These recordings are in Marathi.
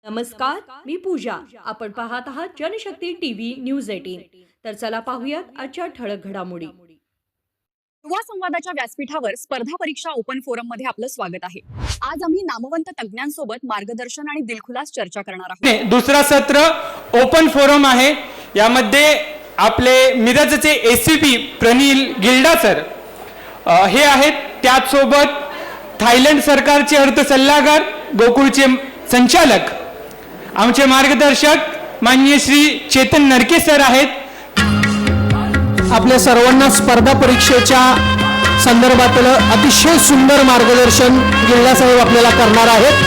नमस्कार, मी पूजा. आपण पाहत आहात जनशक्ती टीव्ही न्यूज 18. तर चला पाहूयात आजच्या ठळक घडामोडी. युवा संवादाच्या व्यासपीठावर स्पर्धा परीक्षा ओपन फोरम मध्ये आपलं स्वागत आहे. आज आम्ही नामवंत तज्ञांसोबत मार्गदर्शन आणि दिलखुलास चर्चा करणार आहोत. दुसरा सत्र ओपन फोरम आहे. यामध्ये आपले मिरजचे एसीपी प्रणील गिल्डा सर हे आहेत. त्याचसोबत थायलंड सरकारचे अर्थ सल्लागार गोकुळचे संचालक आमचे मार्गदर्शक माननीय श्री चेतन नरके सर आहेत. आपल्या सर्वांना स्पर्धा परीक्षेच्या संदर्भातलं अतिशय सुंदर मार्गदर्शन गिल्डा साहेब आपल्याला करणार आहेत.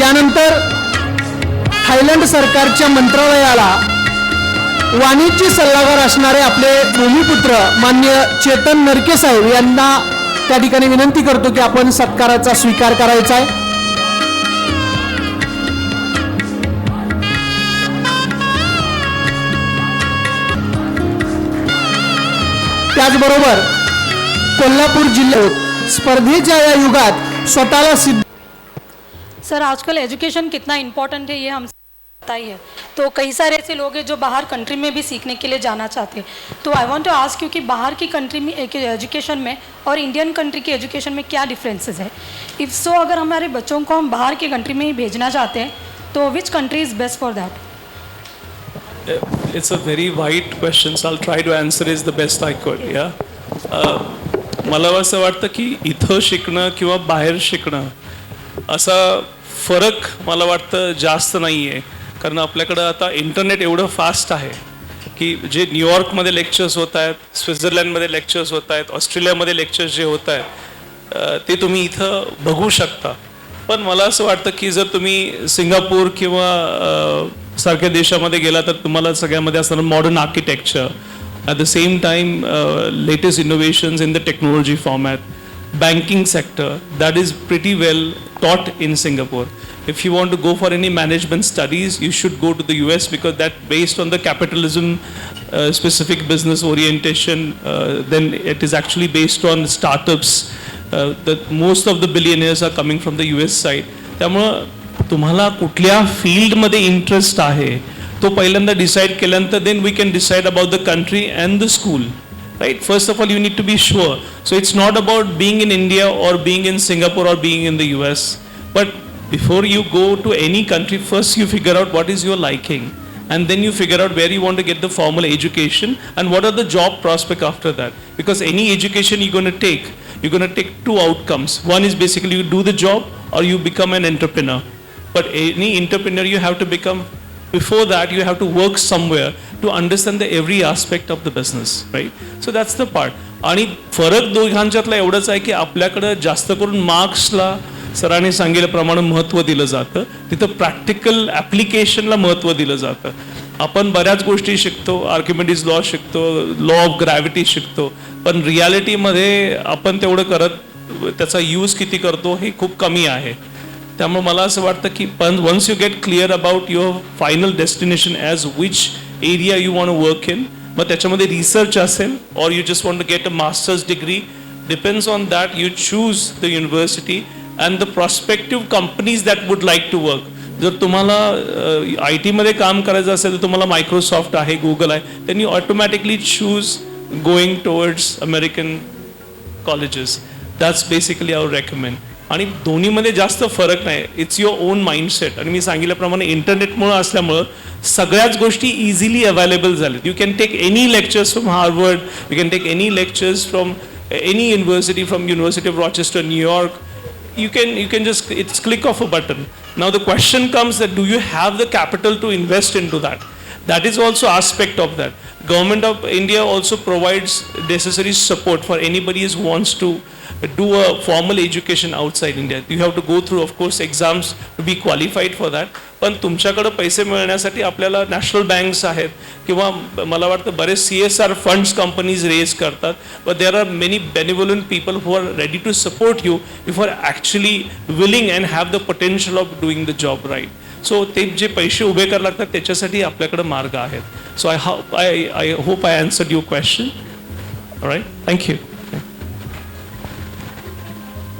यानंतर थायलंड सरकारच्या मंत्रालयाला वाणिज्य सल्लागार असणारे आपले भूमिपुत्र माननीय चेतन नरके साहेब यांना त्या ठिकाणी विनंती करतो की आपण सत्काराचा स्वीकार करायचा आहे. त्याचबरोबर कोल्हापूर जिल्ह्यात स्पर्धेच्या या युगात स्वतःला सिद्ध. सर, आजकल एजुकेशन कितना इम्पोर्टेंट है ये हम पता ही है. तो कई सारे ऐसे लोग हैं जो बाहर कंट्री में भी सीखने के लिए जाना चाहते हैं. तो I want to ask you कि बाहर की कंट्री में एक एजुकेशन में और इंडियन कंट्री की एजुकेशन में क्या डिफरेंसेस है. इफ़ सो अगर हमारे बच्चों को हम बाहर की कंट्री में ही भेजना चाहते हैं तो which country is best for that. It's a very wide question, so I'll try to answer it the best I could. मला असं वाटतं की इथं शिकणं किंवा बाहेर शिकणं असा फरक मला वाटतं जास्त नाही आहे. कारण आपल्याकडं आता इंटरनेट एवढं फास्ट आहे की जे न्यूयॉर्कमध्ये लेक्चर्स होत आहेत, स्वित्झर्लंडमध्ये लेक्चर्स होत आहेत, ऑस्ट्रेलियामध्ये लेक्चर्स जे होत आहेत ते तुम्ही इथं बघू शकता. पण मला असं वाटतं की जर तुम्ही सिंगापूर किंवा सारख्या देशामध्ये गेला तर तुम्हाला सगळ्यामध्ये असणारं modern architecture, at the same time latest innovations in the technology format, banking sector, that is pretty well taught in Singapore. If you want to go for any management studies, you should go to the US because that based on the capitalism specific business orientation, then it is actually based on startups. That most of the billionaires are coming from the US side. त्यामुळे तुम्हाला कुठल्या फील्डमध्ये इंटरेस्ट आहे तो पहिल्यांदा डिसाईड केल्यानंतर then we can decide about the country and the school. Right? First of all, you need to be sure. So it's not about being in India or being in Singapore or being in the US. But before you go to any country, first you figure out what is your liking. And then you figure out where you want to get the formal education and what are the job prospects after that. Because any education you're going to take two outcomes. One is basically you do the job or you become an entrepreneur. But any entrepreneur you have to become, before that you have to work somewhere to understand the every aspect of the business, right? So that's the part. आणि फरक दोघांच्यातला एवढंच आहे की आपल्याकडे जास्त करून मार्क्सला सरांनी सांगितल्याप्रमाणे महत्त्व दिलं जातं, तिथं प्रॅक्टिकल ॲप्लिकेशनला महत्त्व दिलं जातं. आपण बऱ्याच गोष्टी शिकतो, आर्किमिडीज लॉ शिकतो, लॉ ऑफ ग्रॅव्हिटी शिकतो, पण रियालिटीमध्ये आपण तेवढं करत त्याचा यूज किती करतो हे खूप कमी आहे. त्यामुळे मला असं वाटतं की once you get clear about your final destination as which area you want to work in, मग त्याच्यामध्ये रिसर्च असेल और you just want to get a masters degree, depends on that you choose the university and the prospective companies that would like to work. जर तुम्हाला आय टीमध्ये काम करायचं असेल तर तुम्हाला मायक्रोसॉफ्ट आहे, गुगल आहे, then you automatically choose going towards American colleges. That's basically I would recommend. आणि दोन्हीमध्ये जास्त फरक नाही, इट्स युअर ओन माइंडसेट. आणि मी सांगितल्याप्रमाणे इंटरनेटमुळं असल्यामुळं सगळ्याच गोष्टी इझिली अवेलेबल झाल्यात. You can take any lectures from Harvard, you can take any lectures from any university, from university of Rochester, New York. You can just, it's click of a button. Now the question comes that do you have the capital to invest into that? That is also aspect of that. Government of India also provides necessary support for anybody who wants to do a formal education outside India. You have to go through of course exams to be qualified for that. पण तुमच्याकडे पैसे मिळण्यासाठी आपल्याला नॅशनल बँक्स आहेत किंवा मला वाटतं बरेच CSR फंड्स कंपनीज रेज करतात. But there are many benevolent people who are ready to support you if you are actually willing and have the potential of doing the job right. So ते जे पैसे उभे करावे लागतात त्याच्यासाठी आपल्याकडे मार्ग आहेत. So I hope I answered your question. Alright, thank you.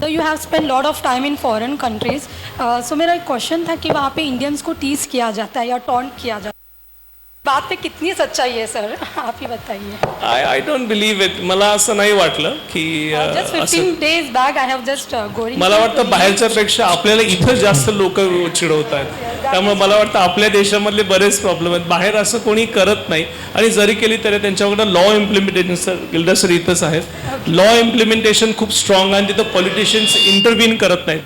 तो you have spend lot of time in foreign countries, so मेरा एक क्वेश्चन था कि वहाँ पे इंडियंस को टीज किया जाता है या टॉन्ट किया जाता है, बात पे कितनी सच्चाई है सर, आप ही बताइए. I don't believe it. मला असं नाही वाटलं की just 15 days back I have just going. मला वाटतं बाहेरच्या पेक्षा आपल्याला इथं जास्त लोक चिडवत आहेत. त्यामुळे मला वाटतं आपल्या देशामधले बरेच प्रॉब्लेम आहेत. बाहेर असं कोणी करत नाही आणि जरी केली तरी त्यांच्याकडे लॉ इम्प्लिमेंटेशन गिल्डा सर इथंच आहेत. लॉ इम्प्लिमेंटेशन खूप स्ट्रॉंग आहे आणि तिथं पॉलिटिशियन्स इंटरव्हीन करत नाहीत.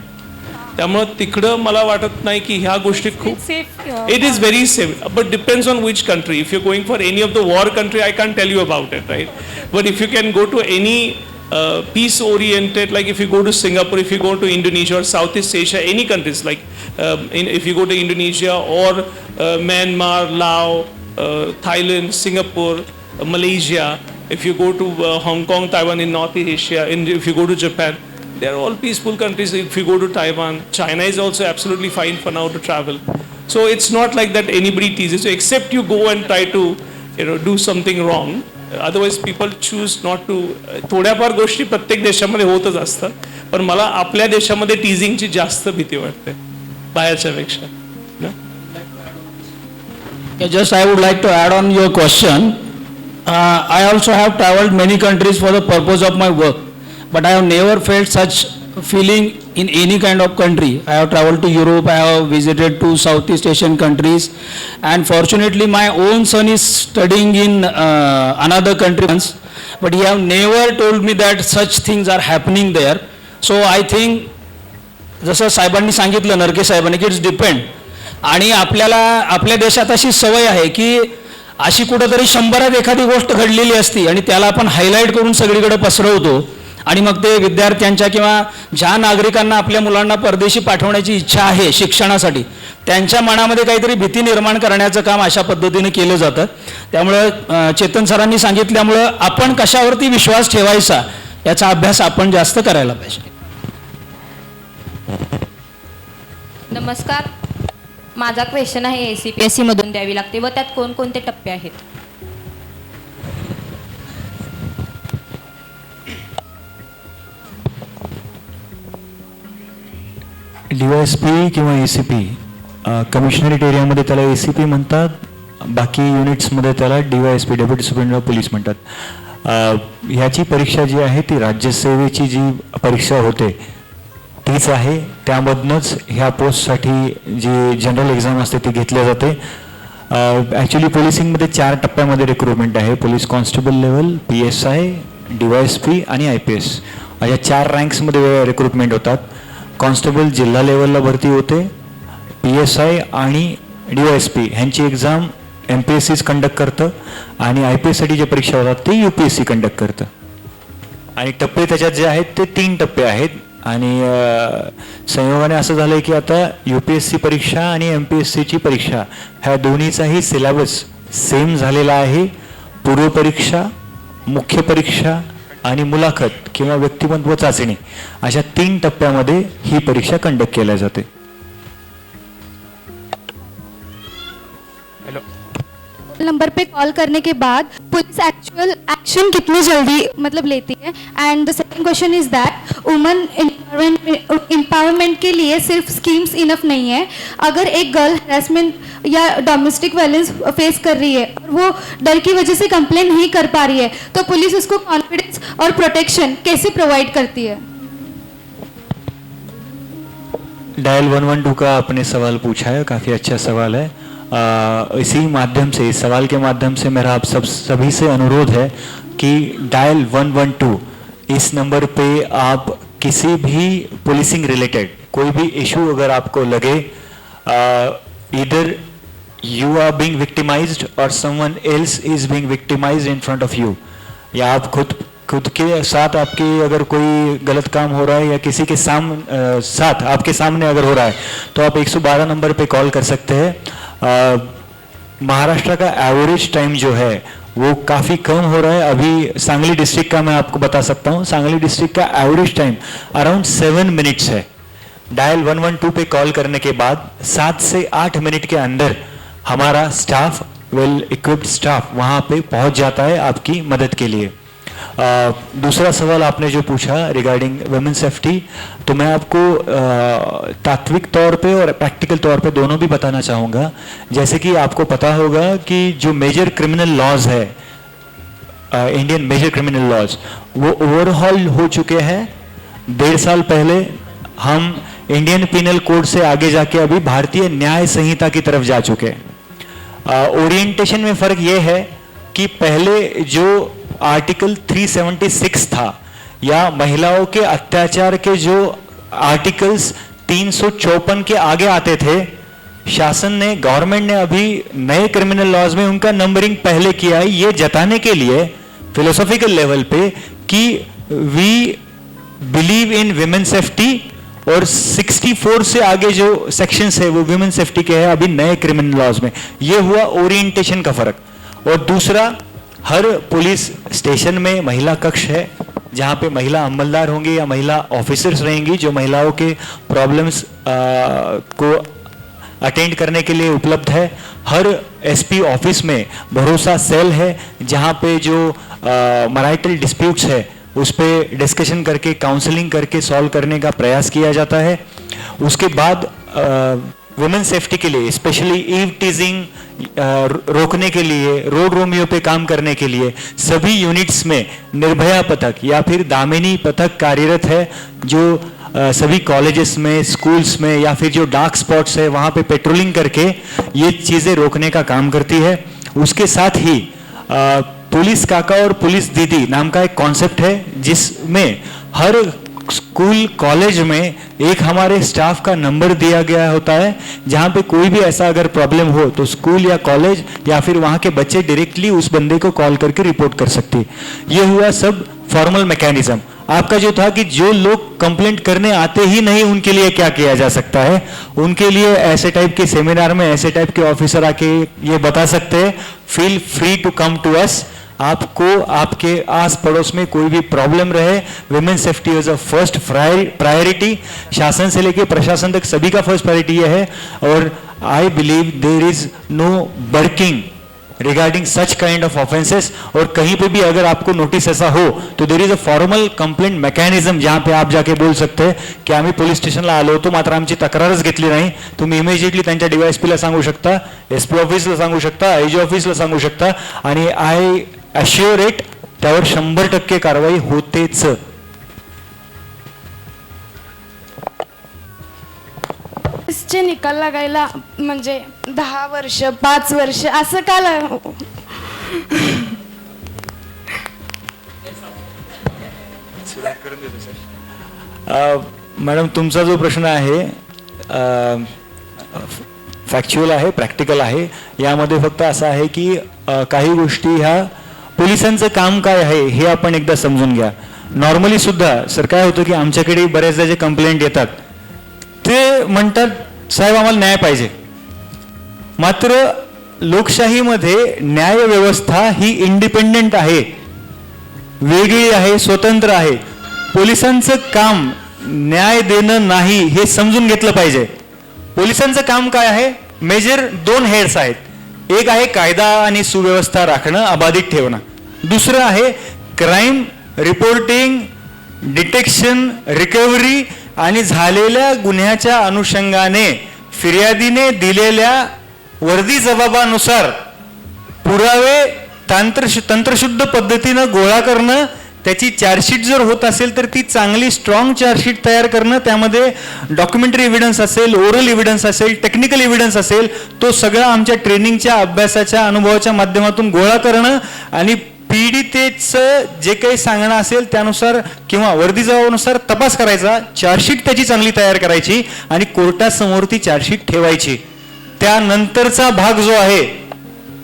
त्यामुळे तिकडं मला वाटत नाही की ह्या गोष्टी खूप safe, it is very safe but depends on which country. If you going for any of the war country I can tell you about it, right. But if you can go to any peace oriented, like if you go to Singapore, if you go to Indonesia or Southeast Asia, any countries like if you go to Indonesia or Myanmar, Laos, Thailand, Singapore, Malaysia, if you go to Hong Kong, Taiwan in Northeast Asia, if you go to Japan, they are all peaceful countries. If you go to Taiwan, China is also absolutely fine for now to travel. So it's not like that anybody teases you, except you go and try to do something wrong. Otherwise people choose not to. थोड्याफार गोष्टी प्रत्येक देशामध्ये होतच असतात, पण मला आपल्या देशामध्ये टीजिंगची जास्त भीती वाटते बाहेरच्या पेक्षा. Just I would like to add on your question. I also have traveled many countries for the purpose of my work, but I have never felt such feeling in any kind of country. I have traveled to Europe, I have visited to Southeast Asian countries, and fortunately my own son is studying in another country, but he have never told me that such things are happening there. So I think जसं साहेबांनी सांगितलं, नरके साहेबांनी, की इट्स डिपेंड. आणि आपल्याला आपल्या देशात अशी सवय आहे की अशी कुठंतरी 100त एखादी गोष्ट घडलेली असती आणि त्याला आपण हायलाईट करून सगळीकडे पसरवतो, आणि मग ते विद्यार्थ्यांच्या किंवा ज्या नागरिकांना आपल्या मुलांना परदेशी पाठवण्याची इच्छा आहे शिक्षणासाठी, त्यांच्या मनामध्ये काहीतरी भीती निर्माण करण्याचं काम अशा पद्धतीने केलं जातं. त्यामुळं चेतन सरांनी सांगितल्यामुळं आपण कशावरती विश्वास ठेवायचा याचा अभ्यास आपण जास्त करायला पाहिजे. नमस्कार, माझा क्वेश्चन आहे ACPSC मधून द्यावी लागते व त्यात कोणकोणते टप्पे आहेत? DYSP किंवा ACP कमिशनरेट एरियामध्ये त्याला ACP म्हणतात, बाकी युनिट्समध्ये त्याला DYSP deputy superintendent of police म्हणतात. ह्याची परीक्षा जी आहे ती राज्यसेवेची जी परीक्षा होते तीच आहे. त्यामधनंच ह्या पोस्टसाठी जी जनरल एक्झाम असते ती घेतली जाते. ॲक्च्युली पोलिसिंगमध्ये 4 टप्प्यामध्ये रिक्रुटमेंट आहे. Police constable level, PSI, DYSP आणि IPS अशा 4 रँक्समध्ये रिक्रुटमेंट होतात. कॉन्स्टेबल जिल्हा लेवलला भरती होते. PSI आणि DYSP ह्यांची एक्झाम MPSCच कंडक्ट करतं आणि IPSसाठी जे परीक्षा होतात ते UPSC कंडक्ट करतं. आणि टप्पे त्याच्यात जे आहेत ते 3 टप्पे आहेत. आणि संयोगाने असं झालं की आता UPSC परीक्षा आणि MPSCची परीक्षा ह्या दोन्हीचाही सिलेबस सेम झालेला आहे. पूर्वपरीक्षा, मुख्य परीक्षा आणि मुलाखत किंवा व्यक्तिमत्व चाचणी अशा 3 टप्प्यामध्ये ही परीक्षा कंडक्ट केल्या जाते. नंबर पे कॉल करने के बाद पुलिस एक्चुअल एक्शन कितनी जल्दी मतलब लेती है. And the second question is that woman empowerment के लिए सिर्फ स्कीम्स इनफ नहीं है. अगर एक गर्ल हरासमेंट या डोमेस्टिक वायलेंस फेस कर रही है और वो डर की वजह से कंप्लेन नहीं कर पा रही है, तो पुलिस उसको कॉन्फिडेंस और प्रोटेक्शन कैसे प्रोवाइड करती है? डायल 112 का आपने सवाल पूछा है, काफ़ी अच्छा सवाल है. इसी माध्यम से, इस सवाल के माध्यम से मेरा आप सभी से अनुरोध है कि डायल 112 इस नंबर पे आप किसी भी पुलिसिंग रिलेटेड कोई भी इशू अगर आपको लगे, इधर यू आर बीइंग विक्टिमाइज्ड और someone else is being victimised in front of you, या आप खुद के साथ आपके अगर कोई गलत काम हो रहा है या किसी के साथ आपके सामने अगर हो रहा है, तो आप 112 नंबर पे कॉल कर सकते हैं. महाराष्ट्र का एवरेज टाइम जो है वो काफ़ी कम हो रहा है. अभी सांगली डिस्ट्रिक्ट का मैं आपको बता सकता हूँ, सांगली डिस्ट्रिक्ट का एवरेज टाइम अराउंड 7 मिनट्स है. डायल 112 पे कॉल करने के बाद 7 से 8 मिनट के अंदर हमारा स्टाफ, वेल इक्विप्ड स्टाफ वहाँ पे पहुँच जाता है आपकी मदद के लिए. दूसरा सवाल आपने जो पूछा रिगार्डिंग वुमेन सेफ्टी, तो मैं आपको तात्विक तौर पे और प्रैक्टिकल तौर पे दोनों भी बताना चाहूँगा। जैसे कि आपको पता होगा कि जो मेजर क्रिमिनल लॉज है, इंडियन मेजर क्रिमिनल लॉज, वो ओवरहॉल हो चुके हैं। 1.5 साल पहले हम इंडियन पिनल कोड से आगे जाके अभी भारतीय न्याय संहिता की तरफ जा चुके हैं। ओरिएंटेशन में फर्क ये है कि पहले जो आर्टिकल 376 था या महिलाओं के अत्याचार के जो आर्टिकल्स 354 के आगे आते थे, शासन ने, गवर्नमेंट ने अभी नए क्रिमिनल लॉज में उनका नंबरिंग पहले किया है, ये जताने के लिए फिलोसॉफिकल लेवल पे कि we believe in women safety, और 64 से आगे जो सेक्शंस है वो विमेन सेफ्टी के हैं अभी नए क्रिमिनल लॉज में। ये हुआ ओरिएंटेशन का फर्क। और दूसरा, हर पुलिस स्टेशन में महिला कक्ष है जहां पे महिला अमलदार होंगे या महिला ऑफिसर्स रहेंगी जो महिलाओं के प्रॉब्लम्स को अटेंड करने के लिए उपलब्ध है। हर एसपी ऑफिस में भरोसा सेल है जहां पे जो मैरिटल डिस्प्यूट्स है उस पर डिस्कशन करके, काउंसलिंग करके सॉल्व करने का प्रयास किया जाता है। उसके बाद वुमेन सेफ्टी के लिए, स्पेशली ईव टीजिंग रोकने के लिए, रोड रोमियो पे काम करने के लिए सभी यूनिट्स में निर्भया पथक या फिर दामिनी पथक कार्यरत है, जो सभी कॉलेजेस में, स्कूल्स में या फिर जो डार्क स्पॉट्स है वहाँ पे पेट्रोलिंग करके ये चीज़ें रोकने का काम करती है। उसके साथ ही पुलिस काका और पुलिस दीदी नाम का एक कॉन्सेप्ट है जिसमें हर स्कूल कॉलेज में एक हमारे स्टाफ का नंबर दिया गया होता है, जहां पे कोई भी ऐसा अगर प्रॉब्लम हो तो स्कूल या कॉलेज या फिर वहां के बच्चे डायरेक्टली उस बंदे को कॉल करके रिपोर्ट कर सकते हैं। ये हुआ सब फॉर्मल मैकेनिज्म। आपका जो था कि जो लोग कंप्लेंट करने आते ही नहीं उनके लिए क्या किया जा सकता है, उनके लिए ऐसे टाइप के सेमिनार में ऐसे टाइप के ऑफिसर आके ये बता सकते हैं, feel free to come to us. आपको आपके आस पड़ोस में कोई भी प्रॉब्लम रहे, women safety is a first priority. शासन से लेके प्रशासन तक सभी का फर्स्ट प्रायोरिटी ये है। और I believe there is no barking regarding such kind of offences. और कहीं पे भी अगर आपको नोटिस ऐसा हो तो there is a formal complaint mechanism जहां पे आप जाके बोल सकते की आम्ही पोलीस स्टेशनला आलो होतो मात्र आमची तक्रारच घेतली नाही, तुम्ही इमिजिएटली त्यांच्या डीवायएसपीला सांगू शकता, एसपी ऑफिसला सांगू शकता, आयजी ऑफिसला सांगू शकता आणि आय अश्युअर इट त्यावर 100% कारवाई होतेच। चे निकाल लागायला म्हणजे 10 वर्ष 5 वर्ष असं का मॅडम तुमचा जो प्रश्न आहे फॅक्च्युअल आहे, प्रॅक्टिकल आहे। यामध्ये फक्त असं आहे की काही गोष्टी ह्या पोलिसांचं काम काय आहे हे आपण एकदा समजून घ्या। नॉर्मली सुद्धा सर काय होतं की आमच्याकडे बरेचदा जे कंप्लेंट येतात ते म्हणतात साहेब आम्हाला न्याय पाहिजे, मात्र लोकशाहीमध्ये न्याय व्यवस्था ही इंडिपेंडेंट आहे, वेगळी आहे, स्वतंत्र आहे। पोलिसांचं काम न्याय देणं नाही हे समजून घेतलं पाहिजे। पोलिसांचं काम काय आहे, मेजर 2 हेड्स आहेत, एक आहे कायदा आणि सुव्यवस्था राखणं, अबाधित ठेवणं, दुसरं आहे क्राईम रिपोर्टिंग, डिटेक्शन, रिकव्हरी आणि झालेल्या गुन्ह्याच्या अनुषंगाने फिर्यादीने दिलेल्या वर्दी जबाबानुसार पुरावे तंत्रशुद्ध पद्धतीनं गोळा करणं, त्याची चार्जशीट जर होत असेल तर ती चांगली स्ट्रॉंग चार्जशीट तयार करणं, त्यामध्ये डॉक्युमेंटरी एव्हिडन्स असेल, ओरल एव्हिडन्स असेल, टेक्निकल एव्हिडन्स असेल, तो सगळा आमच्या ट्रेनिंगच्या, अभ्यासाच्या, अनुभवाच्या माध्यमातून गोळा करणं आणि पीडितेचं जे काही सांगणं असेल त्यानुसार किंवा वर्दी जबाबानुसार तपास करायचा, चार्जशीट त्याची चांगली तयार करायची आणि कोर्टासमोर ती चार्जशीट ठेवायची। त्यानंतरचा भाग जो आहे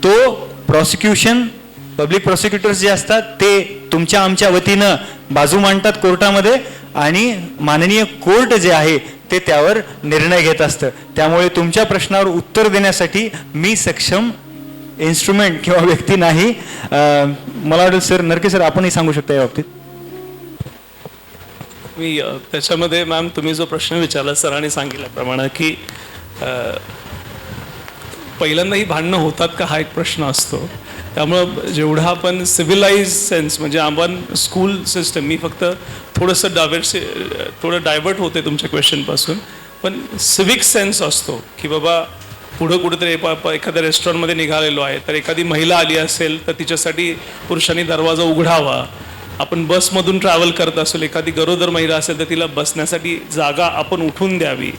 तो प्रॉसिक्युशन, पब्लिक प्रॉसिक्युटर्स जे असतात ते तुमच्या आमच्या वतीनं बाजू मांडतात कोर्टामध्ये आणि माननीय कोर्ट जे आहे ते त्यावर निर्णय घेत असतं। त्यामुळे तुमच्या प्रश्नावर उत्तर देण्यासाठी मी सक्षम इन्स्ट्रुमेंट किंवा व्यक्ती नाही। मला वाटेल सर, नरके सर आपणही सांगू शकता या बाबतीत। मी त्याच्यामध्ये मॅम तुम्ही जो प्रश्न विचारला सरांनी सांगितल्याप्रमाणे की पहिल्यांदा ही भांडणं होतात का हा एक प्रश्न असतो। त्यामुळं जेवढा आपण सिव्हिलाइज सेन्स म्हणजे आपण स्कूल सिस्टम, मी फक्त थोडंसं थोडं डायव्हर्ट होते तुमच्या क्वेश्चनपासून, पण सिविक सेन्स असतो की बाबा पुढं कुठेतरी एखाद्या रेस्टॉरंटमध्ये निघालेलो आहे तर एखादी महिला आली असेल तर तिच्यासाठी पुरुषांनी दरवाजा उघडावा. आपण बसमधून ट्रॅव्हल करत असेल, एखादी गरोदर महिला असेल तर तिला बसण्यासाठी जागा आपण उठून द्यावी.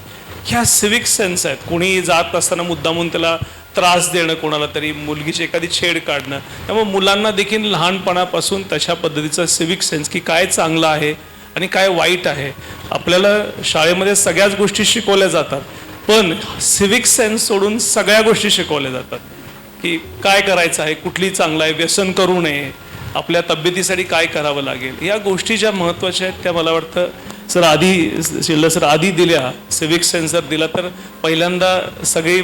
ह्या सिविक सेन्स आहेत. कोणी जात असताना मुद्दामून त्याला त्रास देणं, कोणाला तरी मुलगीची एखादी छेड काढणं. त्यामुळे मुलांना देखील लहानपणापासून तशा पद्धतीचा सिविक सेन्स की काय चांगलं आहे आणि काय वाईट आहे. आपल्याला शाळेमध्ये सगळ्याच गोष्टी शिकवल्या जातात, पण सिविक सेन्स सोडून सगळ्या गोष्टी शिकवल्या जातात की काय करायचं आहे, कुठली चांगलं आहे, व्यसन करू नये, आपल्या तब्येतीसाठी काय करावं लागेल. या गोष्टी ज्या महत्त्वाच्या आहेत त्या मला वाटतं सर आधी दिल्या, सिविक सेन्स जर दिला तर पहिल्यांदा सगळी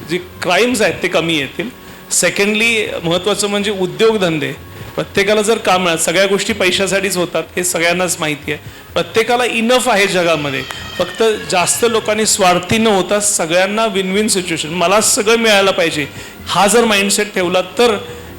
जी क्राईम्स आहेत ते कमी येतील. सेकंडली महत्त्वाचं म्हणजे उद्योगधंदे. प्रत्येकाला जर काम मिळालं, सगळ्या गोष्टी पैशासाठीच होतात हे सगळ्यांनाच माहिती आहे. प्रत्येकाला इनफ आहे जगामध्ये, फक्त जास्त लोकांनी स्वार्थी न होता सगळ्यांना विन विन सिच्युएशन, मला सगळं मिळायला पाहिजे हा जर माइंडसेट ठेवला तर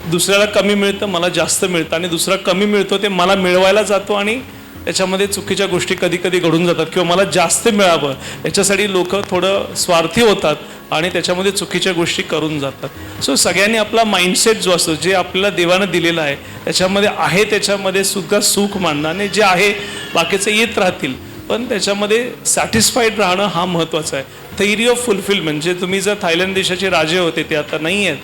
दुसऱ्याला कमी मिळतं, मला जास्त मिळतं, आणि दुसरा कमी मिळतो ते मला मिळवायला जातो आणि त्याच्यामध्ये चुकीच्या गोष्टी कधी कधी घडून जातात. किंवा मला जास्त मिळावं याच्यासाठी लोक थोडं स्वार्थी होतात आणि त्याच्यामध्ये चुकीच्या गोष्टी करून जातात. सो सगळ्यांनी आपला माइंडसेट जो असतो, जे आपल्याला देवानं दिलेला आहे त्याच्यामध्ये आहे त्याच्यामध्ये सुद्धा सुख मानणं, आणि जे आहे बाकीचे येत राहतील पण त्याच्यामध्ये सॅटिस्फाईड राहणं हा महत्त्वाचा आहे. थेअरी ऑफ फुलफिलमेंट, जे तुम्ही जर थायलंड देशाचे राजे होते ते आता नाही आहेत,